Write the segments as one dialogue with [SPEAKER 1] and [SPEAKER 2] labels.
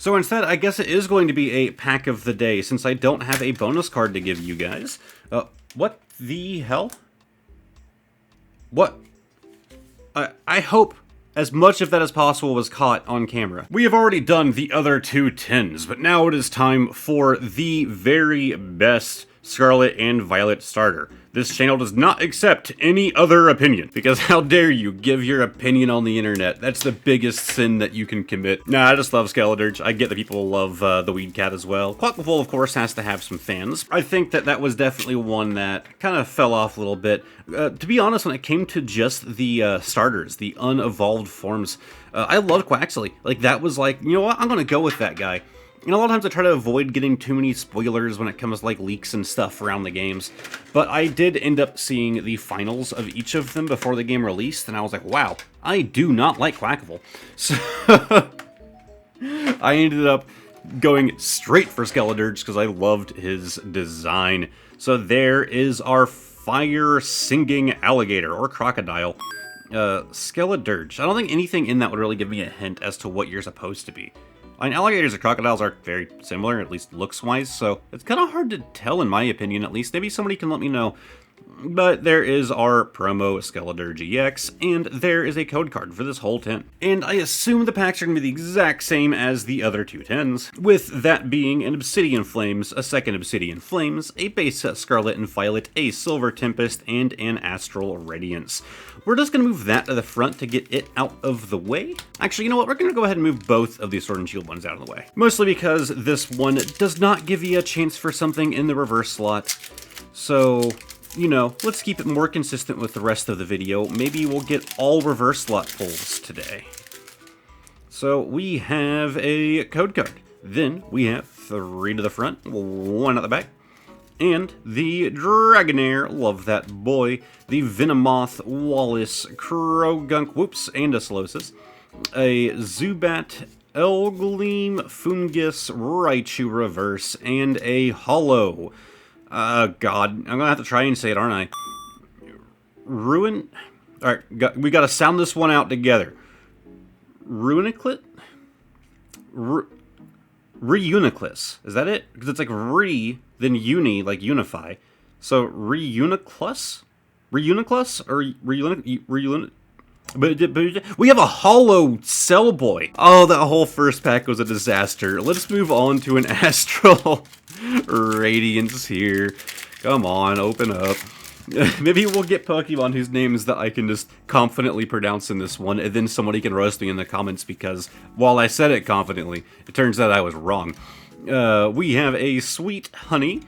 [SPEAKER 1] So instead, I guess it is going to be a pack of the day, since I don't have a bonus card to give you guys. What the hell? What? I hope as much of that as possible was caught on camera. We have already done the other 2 tins, but now it is time for the very best Scarlet and Violet starter. This channel does not accept any other opinion, because how dare you give your opinion on the internet? That's the biggest sin that you can commit. Nah, I just love Skeledirge. I get that people love the Weed Cat as well. Quacklevolt, of course, has to have some fans. I think that that was definitely one that kind of fell off a little bit. To be honest, when it came to just the starters, the unevolved forms, I loved Quaxley. Like, that was like, you know what, I'm gonna go with that guy. And a lot of times I try to avoid getting too many spoilers when it comes to like leaks and stuff around the games, but I did end up seeing the finals of each of them before the game released, and I was like, wow, I do not like Quacklevolt. So I ended up going straight for Skeledirge because I loved his design. So there is our fire singing alligator or crocodile. Skeledirge. I don't think anything in that would really give me a hint as to what you're supposed to be. I mean, alligators and crocodiles are very similar, at least looks-wise, so it's kind of hard to tell in my opinion, at least. Maybe somebody can let me know. But there is our promo Skeledirge EX, and there is a code card for this whole tin. And I assume the packs are going to be the exact same as the other 2 tins, with that being an Obsidian Flames, a second Obsidian Flames, a base Scarlet and Violet, a Silver Tempest, and an Astral Radiance. We're just going to move that to the front to get it out of the way. Actually, you know what? We're going to go ahead and move both of these Sword and Shield ones out of the way. Mostly because this one does not give you a chance for something in the reverse slot. So, you know, let's keep it more consistent with the rest of the video. Maybe we'll get all reverse slot pulls today. So we have a code card. Then we have 3 to the front, 1 at the back. And the Dragonair, love that boy, the Venomoth, Wallace, Krogunk, whoops, and a Solosis, a Zubat, Elgleam, Fungus, Raichu Reverse, and a Hollow. God, I'm gonna have to try and say it, aren't I? Ruin? Alright, we gotta sound this one out together. Ruiniclit? Reuniclus. Is that it? Because it's like re, then uni, like unify. So Reuniclus? Reuniclus? Or Reunic? But we have a Hollow Cell Boy. Oh, that whole first pack was a disaster. Let's move on to an Astral Radiance here. Come on, open up. Maybe we'll get Pokemon whose names that I can just confidently pronounce in this one, and then somebody can roast me in the comments because while I said it confidently, it turns out I was wrong. We have a Sweet Honey,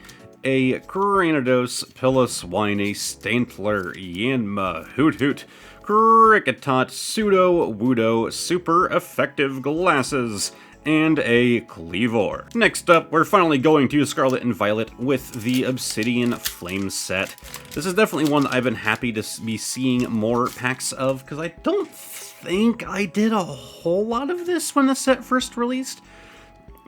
[SPEAKER 1] a Granados, Piloswine, a Stantler, Yanma, Hoot Hoot, Kricketot, Pseudo, Wudo, Super Effective Glasses, and a Cleavor. Next up, we're finally going to Scarlet and Violet with the Obsidian Flame set. This is definitely one that I've been happy to be seeing more packs of, because I don't think I did a whole lot of this when the set first released.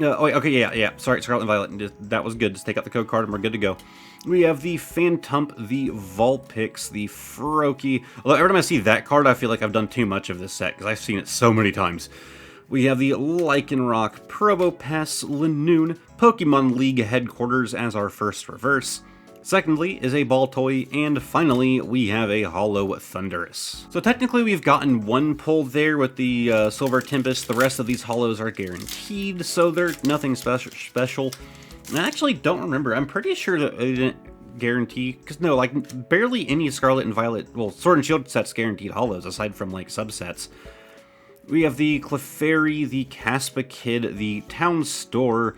[SPEAKER 1] Okay, yeah, sorry, Scarlet and Violet, that was good. Just take out the code card and we're good to go. We have the Phantump, the Vulpix, the Froakie. Although every time I see that card, I feel like I've done too much of this set, because I've seen it so many times. We have the Lycanroc, Probopass, Linoon, Pokemon League Headquarters as our first reverse. Secondly is a Baltoy, and finally we have a Hollow Thundurus. So technically we've gotten 1 pull there with the Silver Tempest. The rest of these Hollows are guaranteed, so they're nothing special. I actually don't remember. I'm pretty sure that they didn't guarantee, because no, like barely any Scarlet and Violet, well, Sword and Shield sets guaranteed Hollows aside from like subsets. We have the Clefairy, the Caspakid, the Town Store,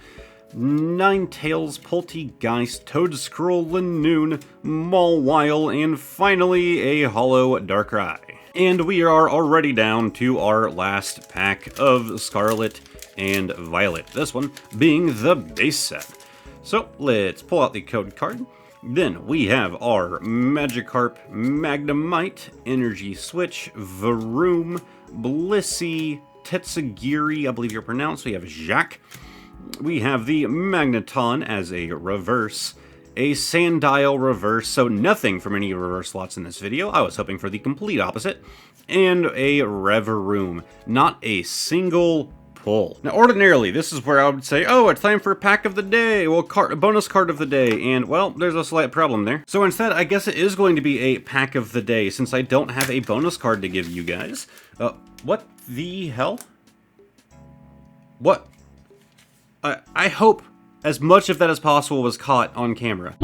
[SPEAKER 1] Ninetales, Poltegeist, Toedscruel, Linoon, Mawile, and finally a Hollow Darkrai. And we are already down to our last pack of Scarlet and Violet, this one being the base set. So let's pull out the code card. Then we have our Magikarp, Magnemite, Energy Switch, Varoom, Blissey, Tetsugiri, I believe you're pronounced. We have Jacques. We have the Magneton as a reverse, a Sandile reverse, so nothing from any reverse slots in this video. I was hoping for the complete opposite. And a Reveroom. Not a single pull. Now, ordinarily, this is where I would say, oh, it's time for pack of the day, well, bonus card of the day, and, well, there's a slight problem there. So instead, I guess it is going to be a pack of the day, since I don't have a bonus card to give you guys. What the hell? What? I hope as much of that as possible was caught on camera.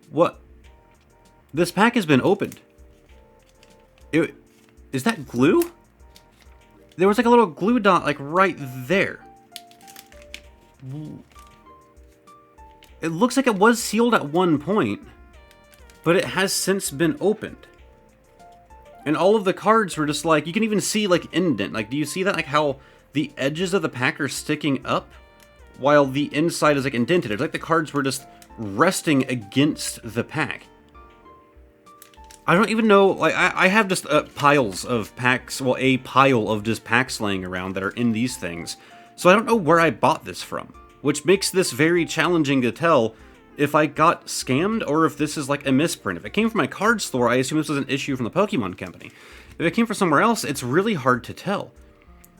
[SPEAKER 1] What? This pack has been opened. Is that glue? There was like a little glue dot like right there. It looks like it was sealed at one point, but it has since been opened. And all of the cards were just like, you can even see like indent. Like, do you see that? Like how the edges of the pack are sticking up while the inside is like indented. It's like the cards were just resting against the pack. I don't even know, like, I have just piles of packs, well, a pile of just packs laying around that are in these things. So I don't know where I bought this from, which makes this very challenging to tell if I got scammed or if this is like a misprint. If it came from my card store, I assume this was an issue from the Pokemon Company. If it came from somewhere else, it's really hard to tell.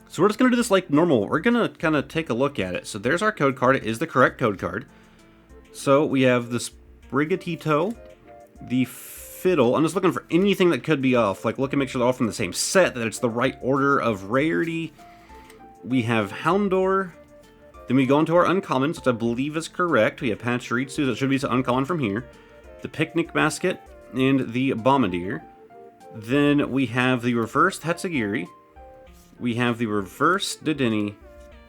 [SPEAKER 1] So we're just going to do this like normal. We're going to kind of take a look at it. So there's our code card. It is the correct code card. So we have the Sprigatito, the Fiddle. I'm just looking for anything that could be off. Like, look and make sure they're all from the same set, that it's the right order of rarity. We have Houndour. Then we go into our uncommons, which I believe is correct. We have Pachirisu, that should be uncommon from here. The Picnic Basket, and the Bombardier. Then we have the reversed Tatsugiri. We have the reversed Dedenne.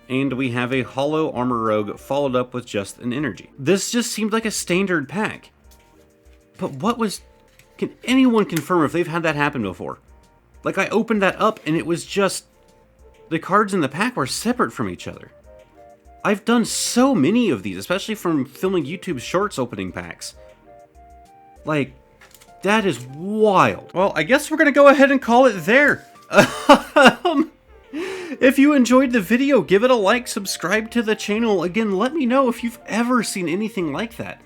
[SPEAKER 1] And we have a Hollow Armor Rogue, followed up with just an Energy. This just seemed like a standard pack. But what was... Can anyone confirm if they've had that happen before? Like, I opened that up and it was just... The cards in the pack were separate from each other. I've done so many of these, especially from filming YouTube Shorts opening packs. Like, that is wild. Well, I guess we're gonna go ahead and call it there. If you enjoyed the video, give it a like, subscribe to the channel. Again, let me know if you've ever seen anything like that.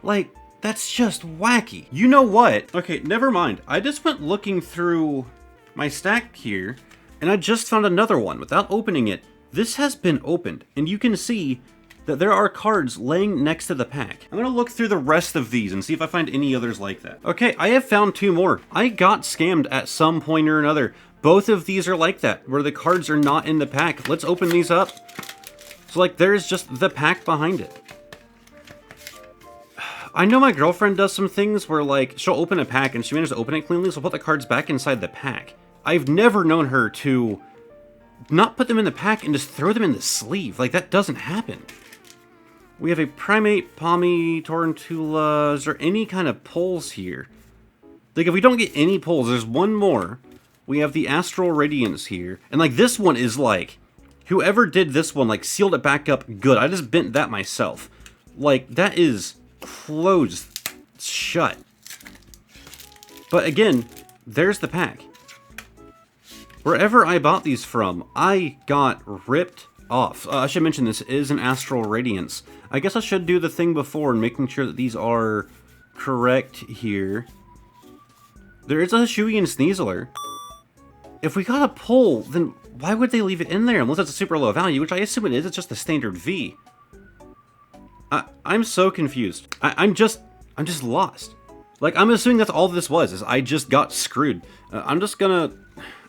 [SPEAKER 1] Like, that's just wacky. You know what? Okay, never mind. I just went looking through my stack here, and I just found another one without opening it. This has been opened, and you can see that there are cards laying next to the pack. I'm gonna look through the rest of these and see if I find any others like that. Okay, I have found two more. I got scammed at some point or another. Both of these are like that, where the cards are not in the pack. Let's open these up. So, like, there's just the pack behind it. I know my girlfriend does some things where, like, she'll open a pack and she manages to open it cleanly, so she'll put the cards back inside the pack. I've never known her to not put them in the pack and just throw them in the sleeve. Like, that doesn't happen. We have a Primate, Pommy, Torrentula. Is there any kind of pulls here? Like, if we don't get any pulls, there's one more. We have the Astral Radiance here. And, like, this one is, like, whoever did this one, like, sealed it back up good. I just bent that myself. Like, that is closed shut. But, again, there's the pack. Wherever I bought these from, I got ripped off. I should mention this is an Astral Radiance. I guess I should do the thing before and making sure that these are correct here. There is a Hisuian Sneasler. If we got a pull, then why would they leave it in there? Unless it's a super low value, which I assume it is. It's just a standard V. I'm so confused. I'm just lost. Like, I'm assuming that's all this was, is I just got screwed. I'm just gonna...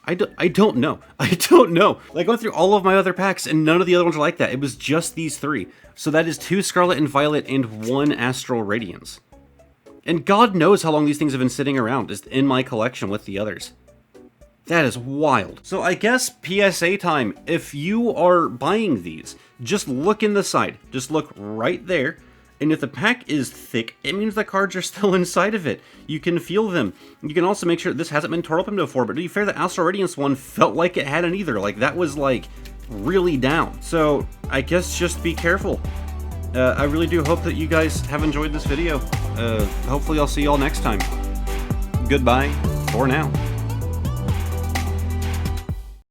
[SPEAKER 1] I don't know. I don't know. Like, I went through all of my other packs, and none of the other ones are like that. It was just these three. So that is 2 Scarlet and Violet and 1 Astral Radiance. And God knows how long these things have been sitting around, just in my collection with the others. That is wild. So I guess PSA time. If you are buying these, just look in the side. Just look right there. And if the pack is thick, it means the cards are still inside of it. You can feel them. You can also make sure this hasn't been torn open before, but to be fair, the Astral Radiance one felt like it hadn't either. Like, that was, like, really down. So, I guess just be careful. I really do hope that you guys have enjoyed this video. Hopefully I'll see y'all next time. Goodbye for now.